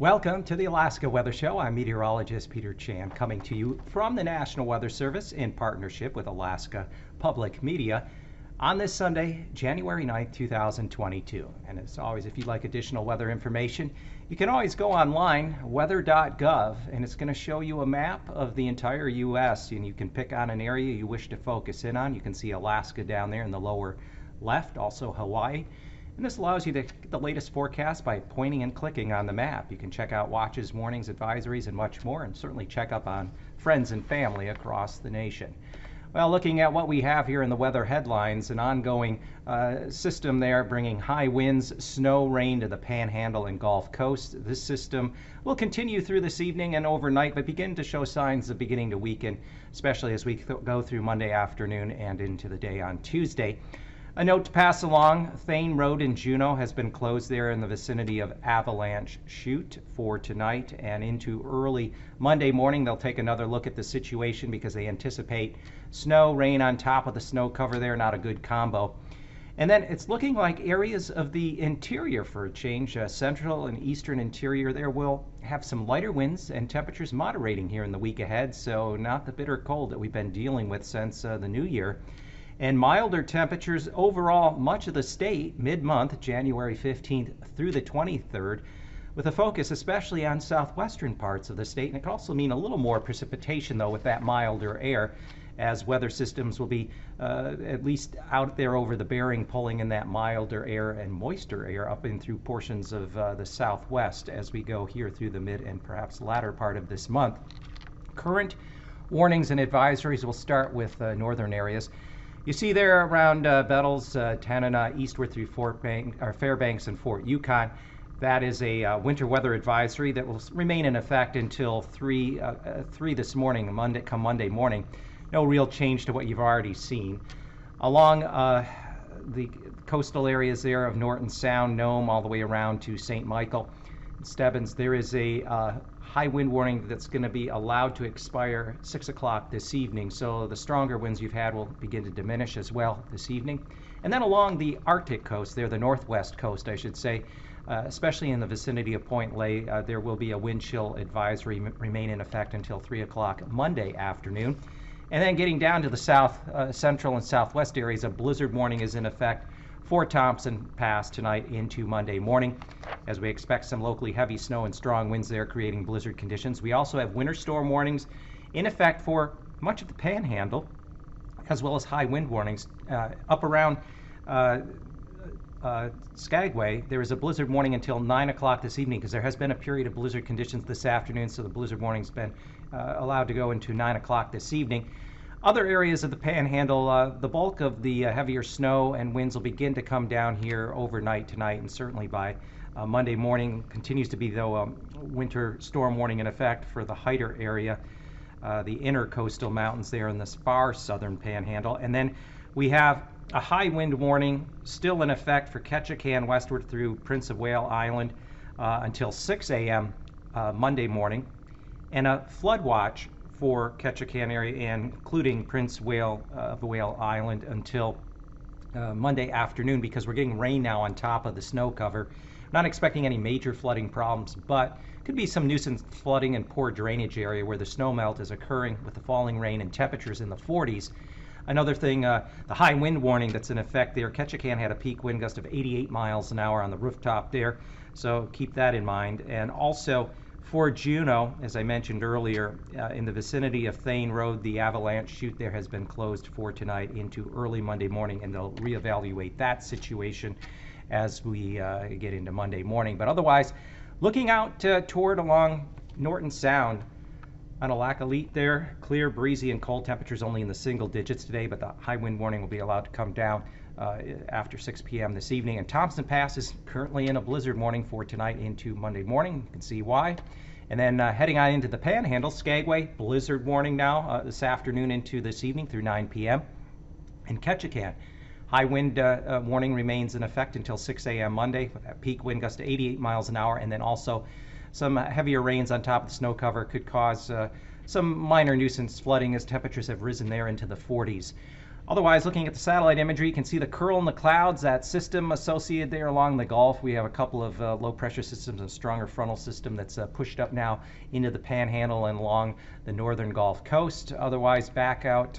Welcome to the Alaska Weather Show. I'm meteorologist Peter Chan, coming to you from the National Weather Service in partnership with Alaska Public Media on this Sunday, January 9th, 2022. And as always, if you'd like additional weather information, you can always go online, weather.gov, and it's going to show you a map of the entire U.S. and you can pick on an area you wish to focus in on. You can see Alaska down there in the lower left, also Hawaii. And this allows you to get the latest forecast by pointing and clicking on the map. You can check out watches, warnings, advisories, and much more, and certainly check up on friends and family across the nation. Well, looking at what we have here in the weather headlines, an ongoing system there bringing high winds, snow, rain to the Panhandle and Gulf Coast. This system will continue through this evening and overnight, but begin to show signs of beginning to weaken, especially as we go through Monday afternoon and into the day on Tuesday. A note to pass along, Thane Road in Juneau has been closed there in the vicinity of Avalanche Chute for tonight and into early Monday morning. They'll take another look at the situation because they anticipate snow, rain on top of the snow cover there, not a good combo. And then it's looking like areas of the interior for a change, central and eastern interior there will have some lighter winds and temperatures moderating here in the week ahead, so not the bitter cold that we've been dealing with since the new year. And milder temperatures overall much of the state mid-month, January 15th through the 23rd, with a focus especially on southwestern parts of the state. And it could also mean a little more precipitation, though, with that milder air, as weather systems will be at least out there over the Bering, pulling in that milder air and moister air up in through portions of the southwest as we go here through the mid and perhaps latter part of this month. Current warnings and advisories will start with northern areas. You see there around Bettles, Tanana, eastward through Fairbanks and Fort Yukon. That is a winter weather advisory that will remain in effect until 3 this morning, Monday morning. No real change to what you've already seen. Along the coastal areas there of Norton Sound, Nome, all the way around to St. Michael, Stebbins, there is a high wind warning that's going to be allowed to expire 6 o'clock this evening. So the stronger winds you've had will begin to diminish as well this evening. And then along the Arctic coast there, the northwest coast, I should say, especially in the vicinity of Point Lay, there will be a wind chill advisory remain in effect until 3 o'clock Monday afternoon. And then getting down to the south, central and southwest areas, a blizzard warning is in effect for Thompson Pass tonight into Monday morning, as we expect some locally heavy snow and strong winds there creating blizzard conditions. We also have winter storm warnings in effect for much of the Panhandle, as well as high wind warnings. Up around Skagway, there is a blizzard warning until 9 o'clock this evening because there has been a period of blizzard conditions this afternoon, so the blizzard warning's been allowed to go into 9 o'clock this evening. Other areas of the Panhandle, the bulk of the heavier snow and winds will begin to come down here overnight tonight and certainly by Monday morning. Continues to be, though, a winter storm warning in effect for the Hyder area, the inner coastal mountains there in the far southern Panhandle. And then we have a high wind warning still in effect for Ketchikan westward through Prince of Wales Island until 6 a.m. Monday morning, and a flood watch for Ketchikan area, including Prince of Wales Island until Monday afternoon, because we're getting rain now on top of the snow cover. Not expecting any major flooding problems, but could be some nuisance flooding and poor drainage area where the snow melt is occurring with the falling rain and temperatures in the 40s. Another thing, the high wind warning that's in effect there. Ketchikan had a peak wind gust of 88 miles an hour on the rooftop there, so keep that in mind. And also for Juneau, as I mentioned earlier, in the vicinity of Thane Road, the Avalanche Chute there has been closed for tonight into early Monday morning, and they'll reevaluate that situation as we get into Monday morning. But otherwise, looking out toward along Norton Sound, on Alakalite there, clear, breezy, and cold temperatures only in the single digits today, but the high wind warning will be allowed to come down after 6 p.m. this evening. And Thompson Pass is currently in a blizzard warning for tonight into Monday morning. You can see why. And then heading on into the Panhandle, Skagway, blizzard warning now this afternoon into this evening through 9 p.m. And Ketchikan, high wind warning remains in effect until 6 a.m. Monday, with that peak wind gust to 88 miles an hour. And then also some heavier rains on top of the snow cover could cause some minor nuisance flooding as temperatures have risen there into the 40s. Otherwise, looking at the satellite imagery, you can see the curl in the clouds, that system associated there along the Gulf. We have a couple of low pressure systems and a stronger frontal system that's pushed up now into the Panhandle and along the northern Gulf Coast. Otherwise, back out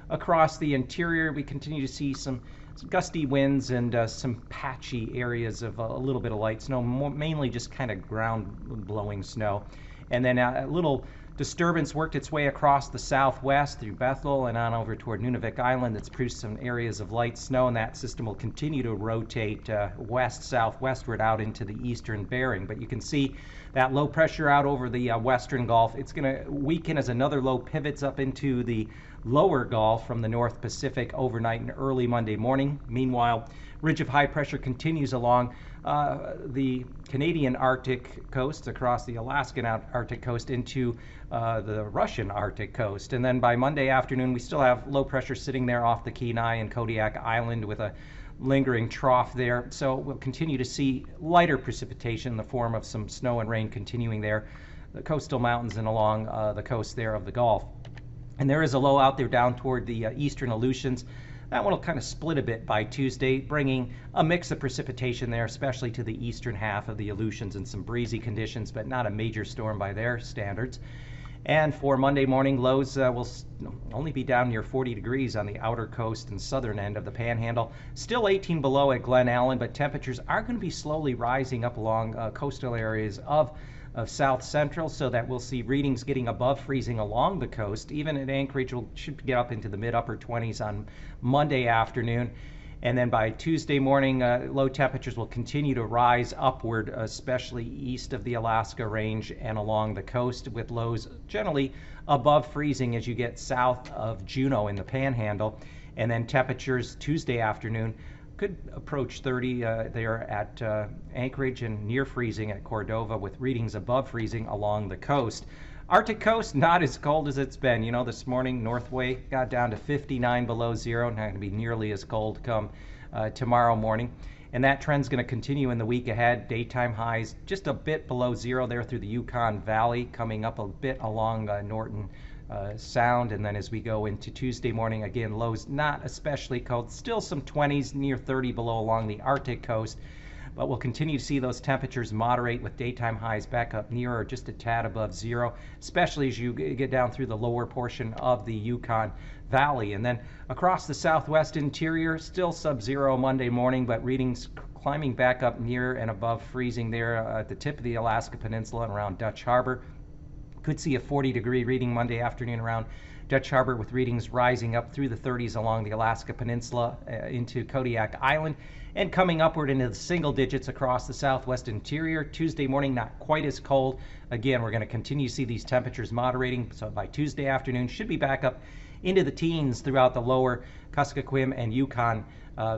across the interior, we continue to see some gusty winds and some patchy areas of a little bit of light snow, mainly just kind of ground blowing snow. And then a little disturbance worked its way across the southwest through Bethel and on over toward Nunavik Island. That's produced some areas of light snow, and that system will continue to rotate west-southwestward out into the eastern Bering. But you can see that low pressure out over the western Gulf. It's going to weaken as another low pivots up into the lower Gulf from the North Pacific overnight and early Monday morning. Meanwhile, ridge of high pressure continues along the Canadian Arctic coast, across the Alaskan Arctic coast into the Russian Arctic coast. And then by Monday afternoon, we still have low pressure sitting there off the Kenai and Kodiak Island with a lingering trough there. So we'll continue to see lighter precipitation in the form of some snow and rain continuing there, the coastal mountains and along the coast there of the Gulf. And there is a low out there down toward the eastern Aleutians. That one will kind of split a bit by Tuesday, bringing a mix of precipitation there, especially to the eastern half of the Aleutians, and some breezy conditions, but not a major storm by their standards. And for Monday morning, lows will only be down near 40 degrees on the outer coast and southern end of the Panhandle. Still 18 below at Glen Allen, but temperatures are going to be slowly rising up along coastal areas of South Central, so that we'll see readings getting above freezing along the coast. Even at Anchorage, should get up into the mid-upper 20s on Monday afternoon. And then by Tuesday morning, low temperatures will continue to rise upward, especially east of the Alaska Range and along the coast, with lows generally above freezing as you get south of Juneau in the Panhandle. And then temperatures Tuesday afternoon could approach 30 there at Anchorage, and near freezing at Cordova, with readings above freezing along the coast. Arctic coast, not as cold as it's been. You know, this morning, Northway got down to 59 below zero. Not going to be nearly as cold come tomorrow morning. And that trend's going to continue in the week ahead. Daytime highs just a bit below zero there through the Yukon Valley, coming up a bit along Norton Sound. And then as we go into Tuesday morning, again, lows not especially cold. Still some 20s, near 30 below along the Arctic coast. But we'll continue to see those temperatures moderate, with daytime highs back up near or just a tad above zero, especially as you get down through the lower portion of the Yukon Valley. And then across the southwest interior, still sub-zero Monday morning, but readings climbing back up near and above freezing there at the tip of the Alaska Peninsula and around Dutch Harbor. Could see a 40-degree reading Monday afternoon around Dutch Harbor, with readings rising up through the 30s along the Alaska Peninsula into Kodiak Island, and coming upward into the single digits across the southwest interior. Tuesday morning, not quite as cold. Again, we're going to continue to see these temperatures moderating, so by Tuesday afternoon should be back up into the teens throughout the lower Kuskokwim and Yukon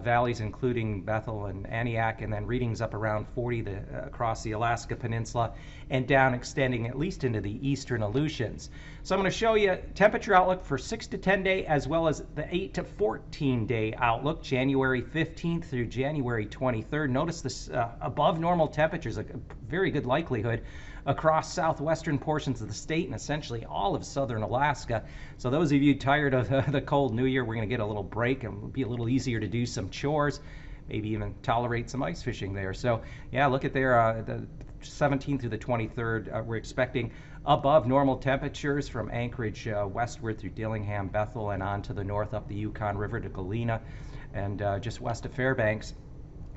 valleys, including Bethel and Aniak, and then readings up around 40 across the Alaska Peninsula and down, extending at least into the eastern Aleutians. So I'm going to show you temperature outlook for 6 to 10 day, as well as the 8 to 14 day outlook, January 15th through January 23rd. Notice this above normal temperatures, a very good likelihood across southwestern portions of the state and essentially all of southern Alaska. So those of you tired of the cold New Year, we're going to get a little break and it'll be a little easier to do some chores, maybe even tolerate some ice fishing there. So yeah, look at there, the 17th through the 23rd, we're expecting above normal temperatures from Anchorage westward through Dillingham, Bethel, and on to the north up the Yukon River to Galena and just west of Fairbanks.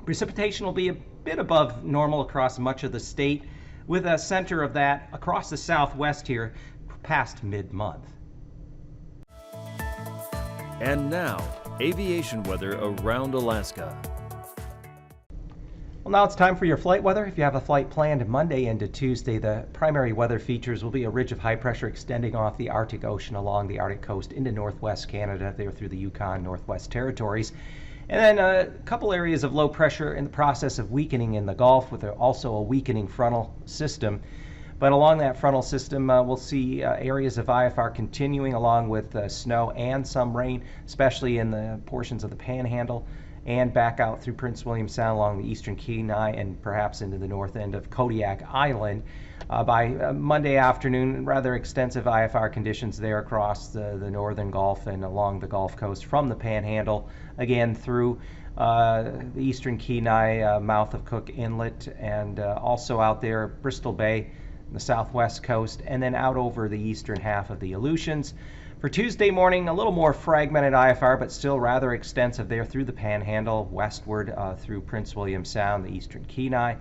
Precipitation will be a bit above normal across much of the state, with a center of that across the southwest here past mid-month. And now, aviation weather around Alaska. Well, now it's time for your flight weather. If you have a flight planned Monday into Tuesday, the primary weather features will be a ridge of high pressure extending off the Arctic Ocean along the Arctic coast into northwest Canada, there through the Yukon Northwest Territories. And then a couple areas of low pressure in the process of weakening in the Gulf, with also a weakening frontal system. But along that frontal system, we'll see areas of IFR continuing, along with snow and some rain, especially in the portions of the Panhandle and back out through Prince William Sound along the eastern Kenai and perhaps into the north end of Kodiak Island. By Monday afternoon, rather extensive IFR conditions there across the northern Gulf and along the Gulf Coast from the Panhandle, again through the eastern Kenai, mouth of Cook Inlet, and also out there Bristol Bay, the southwest coast, and then out over the eastern half of the Aleutians. For Tuesday morning, a little more fragmented IFR, but still rather extensive there through the Panhandle, westward through Prince William Sound, the eastern Kenai,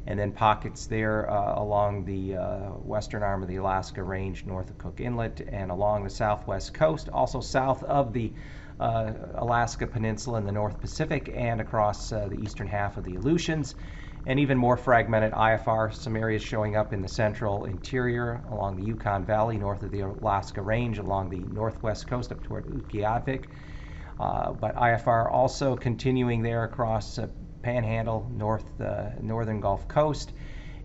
and then pockets there along the western arm of the Alaska Range, north of Cook Inlet, and along the southwest coast, also south of the Alaska Peninsula in the North Pacific, and across the eastern half of the Aleutians. And even more fragmented IFR, some areas showing up in the central interior along the Yukon Valley, north of the Alaska Range, along the northwest coast up toward Utqiagvik. But IFR also continuing there across Panhandle, northern Gulf Coast,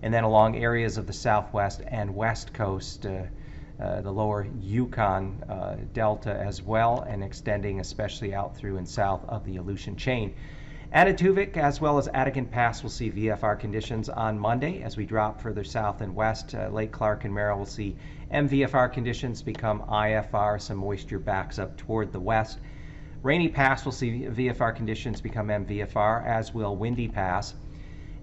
and then along areas of the southwest and west coast, the lower Yukon Delta as well, and extending especially out through and south of the Aleutian chain. Atituvik as well as Attican Pass will see VFR conditions on Monday. As we drop further south and west, Lake Clark and Merrill will see MVFR conditions become IFR. Some moisture backs up toward the west. Rainy Pass will see VFR conditions become MVFR, as will Windy Pass.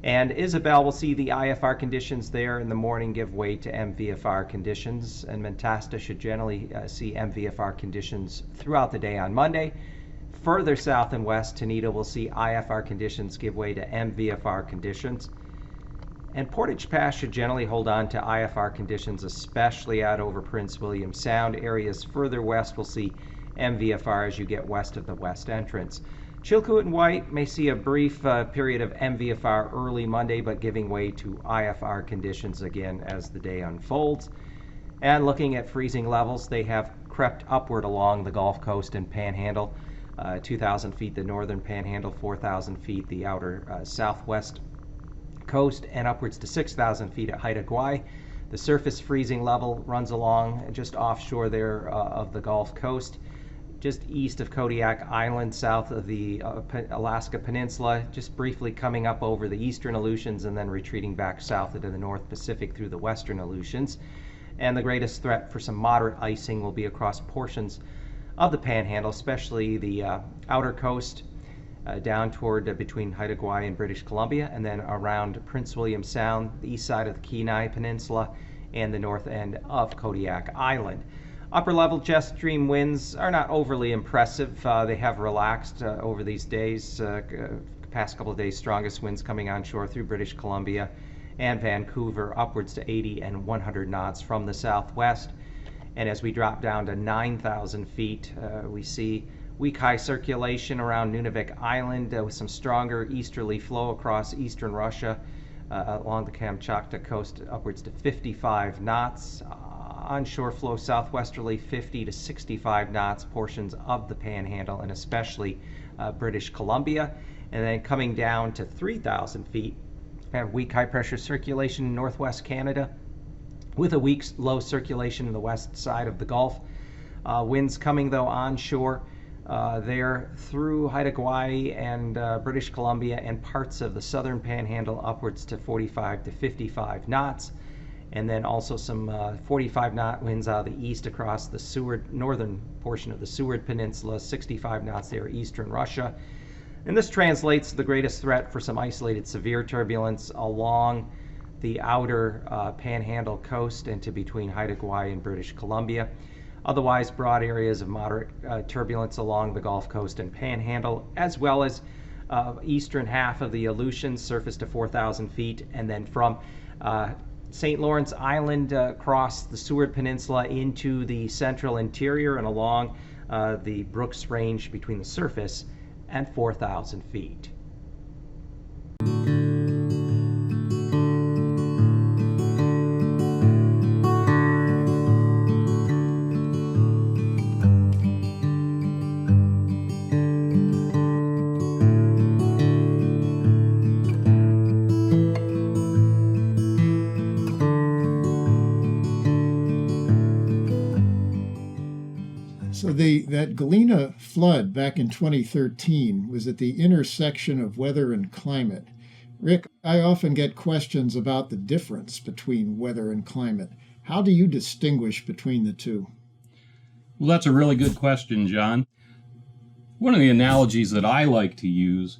And Isabel will see the IFR conditions there in the morning give way to MVFR conditions. And Mentasta should generally see MVFR conditions throughout the day on Monday. Further south and west, Tenedo will see IFR conditions give way to MVFR conditions. And Portage Pass should generally hold on to IFR conditions, especially out over Prince William Sound. Areas further west will see MVFR as you get west of the west entrance. Chilkoot and White may see a brief period of MVFR early Monday, but giving way to IFR conditions again as the day unfolds. And looking at freezing levels, they have crept upward along the Gulf Coast and Panhandle. 2,000 feet the northern Panhandle, 4,000 feet the outer southwest coast, and upwards to 6,000 feet at Haida Gwaii. The surface freezing level runs along just offshore there of the Gulf Coast, just east of Kodiak Island, south of the Alaska Peninsula, just briefly coming up over the eastern Aleutians and then retreating back south into the North Pacific through the western Aleutians. And the greatest threat for some moderate icing will be across portions of the Panhandle, especially the outer coast down toward between Haida Gwaii and British Columbia, and then around Prince William Sound, the east side of the Kenai Peninsula, and the north end of Kodiak Island. Upper level jet stream winds are not overly impressive. They have relaxed over these days. Past couple of days, strongest winds coming onshore through British Columbia and Vancouver, upwards to 80 and 100 knots from the southwest. And as we drop down to 9,000 feet, we see weak high circulation around Nunavik Island with some stronger easterly flow across eastern Russia along the Kamchatka coast, upwards to 55 knots. Onshore flow southwesterly 50 to 65 knots, portions of the Panhandle and especially British Columbia. And then coming down to 3,000 feet, we have weak high pressure circulation in northwest Canada, with a weak low circulation in the west side of the Gulf. Winds coming though onshore there through Haida Gwaii and British Columbia and parts of the southern Panhandle, upwards to 45 to 55 knots. And then also some 45 knot winds out of the east across the Seward, northern portion of the Seward Peninsula, 65 knots there eastern Russia. And this translates to the greatest threat for some isolated severe turbulence along the outer Panhandle coast and to between Haida Gwaii and British Columbia. Otherwise, broad areas of moderate turbulence along the Gulf Coast and Panhandle, as well as eastern half of the Aleutians, surface to 4,000 feet, and then from St. Lawrence Island across the Seward Peninsula into the central interior and along the Brooks Range between the surface and 4,000 feet. That Galena flood back in 2013 was at the intersection of weather and climate. Rick, I often get questions about the difference between weather and climate. How do you distinguish between the two? Well, that's a really good question, John. One of the analogies that I like to use,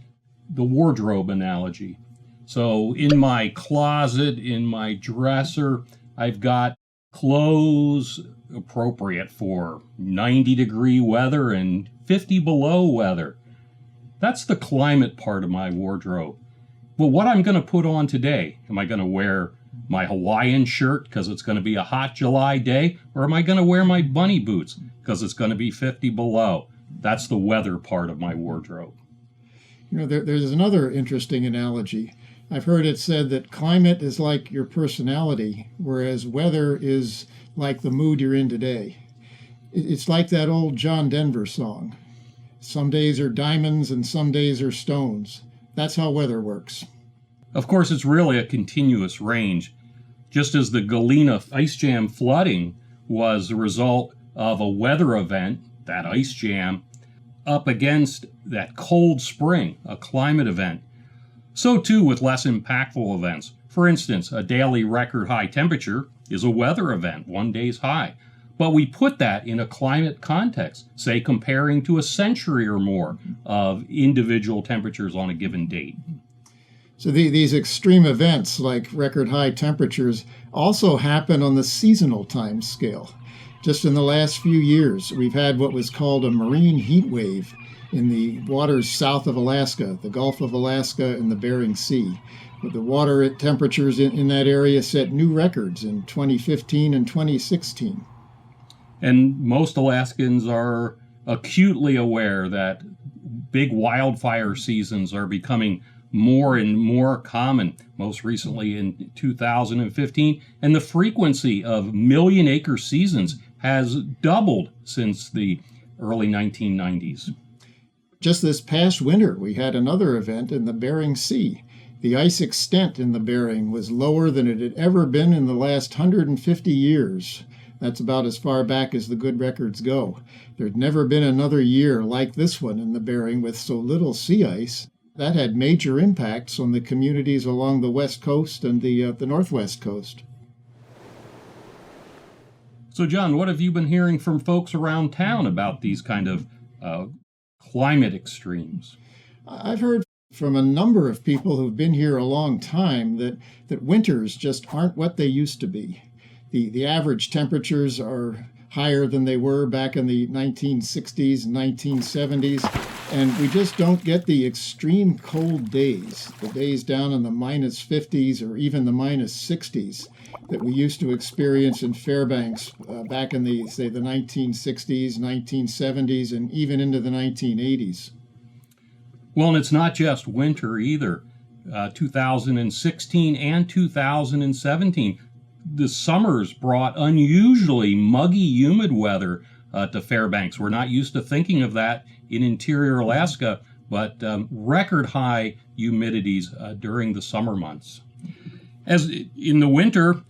the wardrobe analogy. So in my closet, in my dresser, I've got clothes appropriate for 90-degree weather and 50 below weather. That's the climate part of my wardrobe. Well, what I'm going to put on today, am I going to wear my Hawaiian shirt because it's going to be a hot July day, or am I going to wear my bunny boots because it's going to be 50 below? That's the weather part of my wardrobe. There's another interesting analogy. I've heard it said that climate is like your personality, whereas weather is like the mood you're in today. It's like that old John Denver song. Some days are diamonds and some days are stones. That's how weather works. Of course, it's really a continuous range. Just as the Galena ice jam flooding was the result of a weather event, that ice jam, up against that cold spring, a climate event. So too with less impactful events. For instance, a daily record high temperature is a weather event, one day's high. But we put that in a climate context, say comparing to a century or more of individual temperatures on a given date. So these extreme events like record high temperatures also happen on the seasonal time scale. Just in the last few years, we've had what was called a marine heat wave in the waters south of Alaska, the Gulf of Alaska and the Bering Sea. But the water temperatures in that area set new records in 2015 and 2016. And most Alaskans are acutely aware that big wildfire seasons are becoming more and more common, most recently in 2015, and the frequency of million-acre seasons has doubled since the early 1990s. Just this past winter, we had another event in the Bering Sea. The ice extent in the Bering was lower than it had ever been in the last 150 years. That's about as far back as the good records go. There'd never been another year like this one in the Bering with so little sea ice. That had major impacts on the communities along the west coast and the northwest coast. So, John, what have you been hearing from folks around town about these kind of climate extremes? I've heard from a number of people who've been here a long time that winters just aren't what they used to be. The average temperatures are higher than they were back in the 1960s and 1970s. And we just don't get the extreme cold days, the days down in the minus 50s or even the minus 60s that we used to experience in Fairbanks back in the 1960s, 1970s, and even into the 1980s. Well, and it's not just winter either. 2016 and 2017, the summers brought unusually muggy, humid weather to Fairbanks. We're not used to thinking of that in interior Alaska, but record high humidities during the summer months. As in the winter,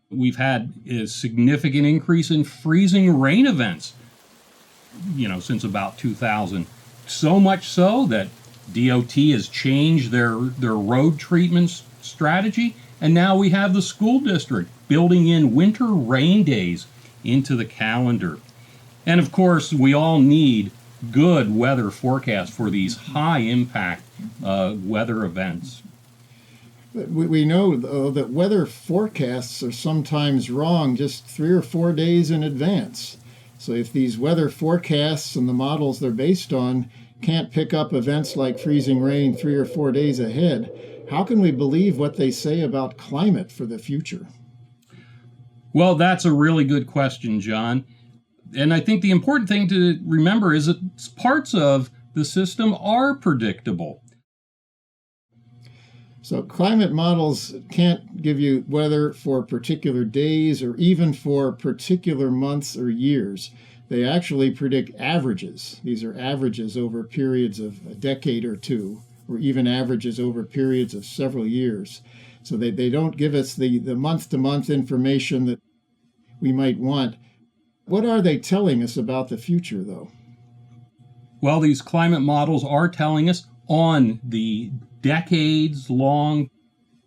we've had a significant increase in freezing rain events, since about 2000. So much so that DOT has changed their road treatment strategy, and now we have the school district building in winter rain days into the calendar. And of course, we all need good weather forecasts for these high impact weather events. But we know, though, that weather forecasts are sometimes wrong just 3 or 4 days in advance. So if these weather forecasts and the models they're based on can't pick up events like freezing rain 3 or 4 days ahead, how can we believe what they say about climate for the future? Well, that's a really good question, John. And I think the important thing to remember is that parts of the system are predictable. So climate models can't give you weather for particular days or even for particular months or years. They actually predict averages. These are averages over periods of a decade or two, or even averages over periods of several years. So they don't give us the month-to-month information that we might want. What are they telling us about the future, though? Well, these climate models are telling us on the decades-long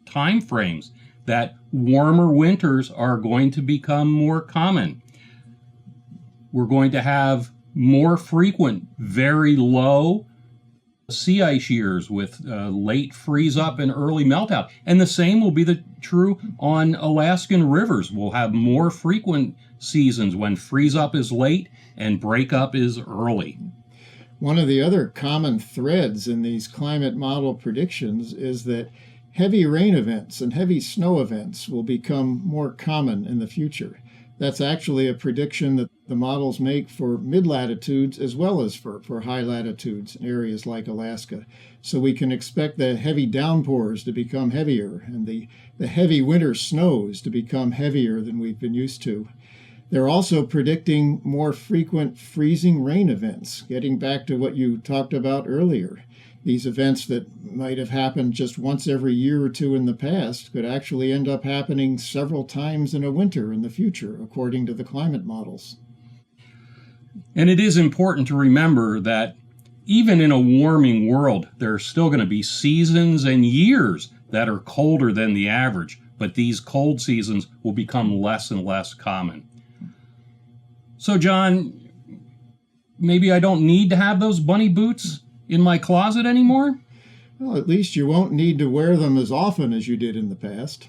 time frames that warmer winters are going to become more common. We're going to have more frequent, very low sea ice years with late freeze up and early melt out. And the same will be true on Alaskan rivers. We'll have more frequent seasons when freeze up is late and break up is early. One of the other common threads in these climate model predictions is that heavy rain events and heavy snow events will become more common in the future. That's actually a prediction that the models make for mid-latitudes as well as for high latitudes in areas like Alaska. So we can expect the heavy downpours to become heavier and the heavy winter snows to become heavier than we've been used to. They're also predicting more frequent freezing rain events, getting back to what you talked about earlier. These events that might have happened just once every year or two in the past could actually end up happening several times in a winter in the future, according to the climate models. And it is important to remember that even in a warming world, there are still going to be seasons and years that are colder than the average, but these cold seasons will become less and less common. So, John, maybe I don't need to have those bunny boots in my closet anymore? Well, at least you won't need to wear them as often as you did in the past.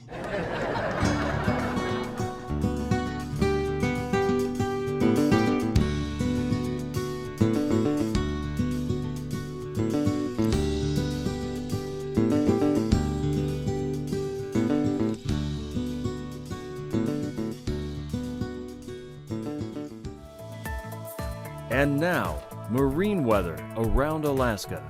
And now, marine weather around Alaska.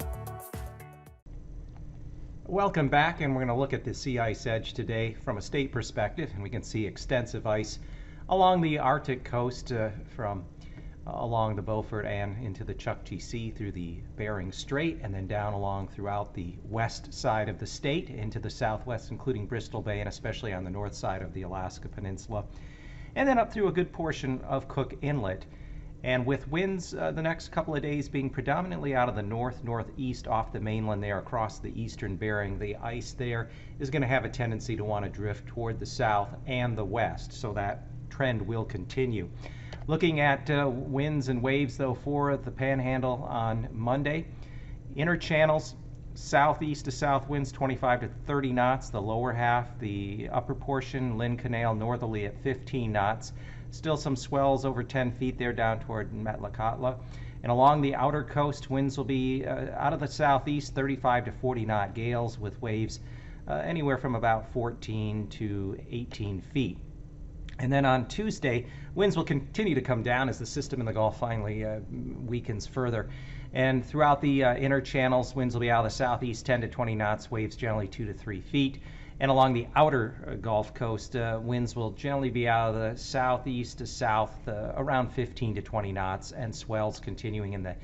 Welcome back, and we're going to look at the sea ice edge today from a state perspective, and we can see extensive ice along the Arctic coast from along the Beaufort and into the Chukchi Sea through the Bering Strait, and then down along throughout the west side of the state into the southwest, including Bristol Bay, and especially on the north side of the Alaska Peninsula, and then up through a good portion of Cook Inlet. And with winds the next couple of days being predominantly out of the northeast off the mainland there across the eastern Bering, the ice there is going to have a tendency to want to drift toward the south and the west, so that trend will continue. Looking at winds and waves, though, for the Panhandle on Monday, inner channels, southeast to south winds 25 to 30 knots, the lower half, the upper portion, Lynn Canal northerly at 15 knots. Still some swells over 10 feet there down toward Metlakatla. And along the outer coast, winds will be out of the southeast, 35 to 40 knot gales with waves anywhere from about 14 to 18 feet. And then on Tuesday, winds will continue to come down as the system in the Gulf finally weakens further. And throughout the inner channels, winds will be out of the southeast 10 to 20 knots, waves generally 2 to 3 feet. And along the outer Gulf Coast, winds will generally be out of the southeast to south around 15 to 20 knots, and swells continuing in the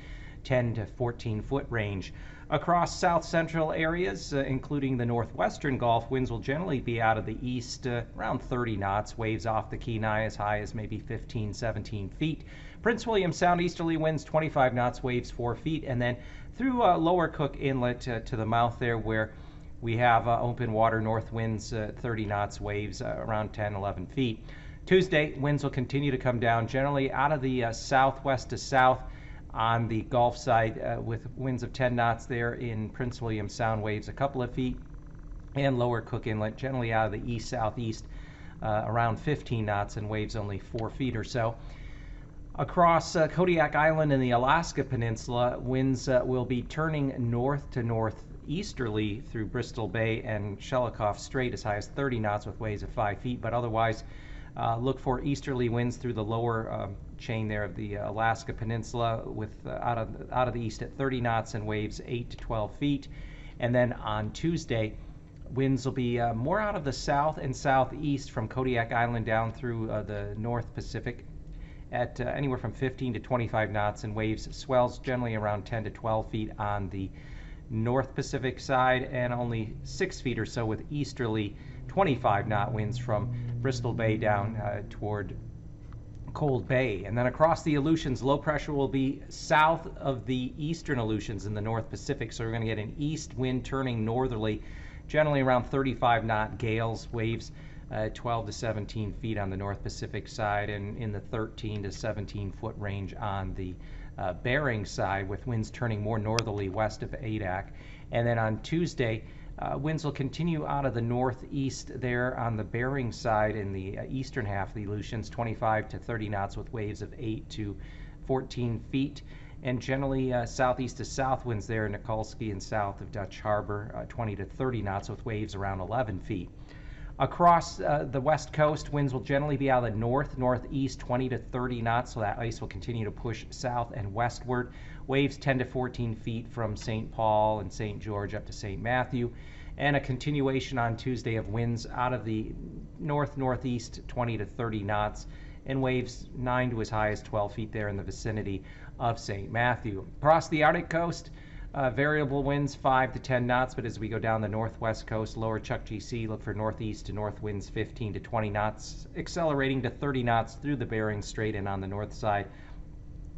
10 to 14 foot range. Across south central areas, including the northwestern Gulf, winds will generally be out of the east around 30 knots, waves off the Kenai as high as maybe 15, 17 feet. Prince William Sound easterly winds 25 knots, waves 4 feet, and then through lower Cook Inlet to the mouth there, where we have open water, north winds 30 knots, waves around 10, 11 feet. Tuesday, winds will continue to come down, generally out of the southwest to south on the Gulf side, with winds of 10 knots there in Prince William Sound, waves a couple of feet, and lower Cook Inlet, generally out of the east-southeast around 15 knots, and waves only 4 feet or so. Across Kodiak Island and the Alaska Peninsula, winds will be turning north to northeasterly through Bristol Bay and Shelikof Strait as high as 30 knots with waves of 5 feet, but otherwise look for easterly winds through the lower chain there of the Alaska Peninsula with out of the east at 30 knots and waves 8 to 12 feet. And then on Tuesday, winds will be more out of the south and southeast from Kodiak Island down through the North Pacific at anywhere from 15 to 25 knots, and waves swells generally around 10 to 12 feet on the North Pacific side, and only 6 feet or so with easterly 25 knot winds from Bristol Bay down toward Cold Bay. And then across the Aleutians, low pressure will be south of the eastern Aleutians in the North Pacific. So we're going to get an east wind turning northerly, generally around 35 knot gales, waves 12 to 17 feet on the North Pacific side, and in the 13 to 17 foot range on the Bering side, with winds turning more northerly west of Adak. And then on Tuesday, winds will continue out of the northeast there on the Bering side in the eastern half of the Aleutians, 25 to 30 knots with waves of 8 to 14 feet. And generally southeast to south winds there in Nikolsky and south of Dutch Harbor, 20 to 30 knots with waves around 11 feet. Across the west coast, winds will generally be out of the northeast, 20 to 30 knots, so that ice will continue to push south and westward. Waves 10 to 14 feet from St. Paul and St. George up to St. Matthew, and a continuation on Tuesday of winds out of the northeast, 20 to 30 knots, and waves 9 to as high as 12 feet there in the vicinity of St. Matthew. Across the Arctic coast, variable winds 5 to 10 knots, but as we go down the northwest coast, lower Chukchi Sea, look for northeast to north winds 15 to 20 knots, accelerating to 30 knots through the Bering Strait and on the north side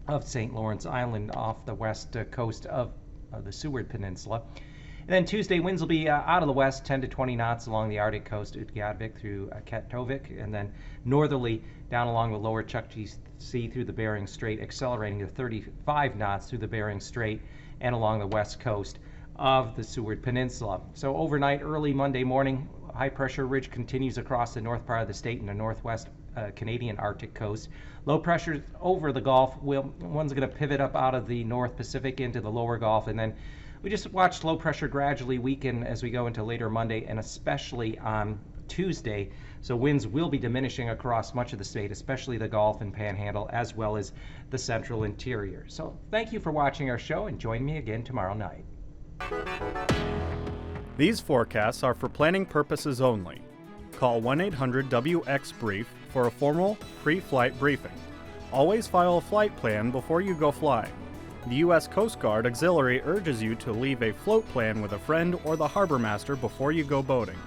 of St. Lawrence Island off the west coast of the Seward Peninsula. And then Tuesday, winds will be out of the west 10 to 20 knots along the Arctic coast, Utqiagvik through Katovik, and then northerly down along the lower Chukchi Sea through the Bering Strait, accelerating to 35 knots through the Bering Strait and along the west coast of the Seward Peninsula. So overnight, early Monday morning, high pressure ridge continues across the north part of the state and the northwest Canadian Arctic coast. Low pressure over the Gulf, one's going to pivot up out of the North Pacific into the lower Gulf, and then we just watched low pressure gradually weaken as we go into later Monday and especially on Tuesday. So winds will be diminishing across much of the state, especially the Gulf and Panhandle, as well as the central interior. So thank you for watching our show, and join me again tomorrow night. These forecasts are for planning purposes only. Call 1-800-WX-BRIEF for a formal pre-flight briefing. Always file a flight plan before you go flying. The U.S. Coast Guard Auxiliary urges you to leave a float plan with a friend or the harbor master before you go boating.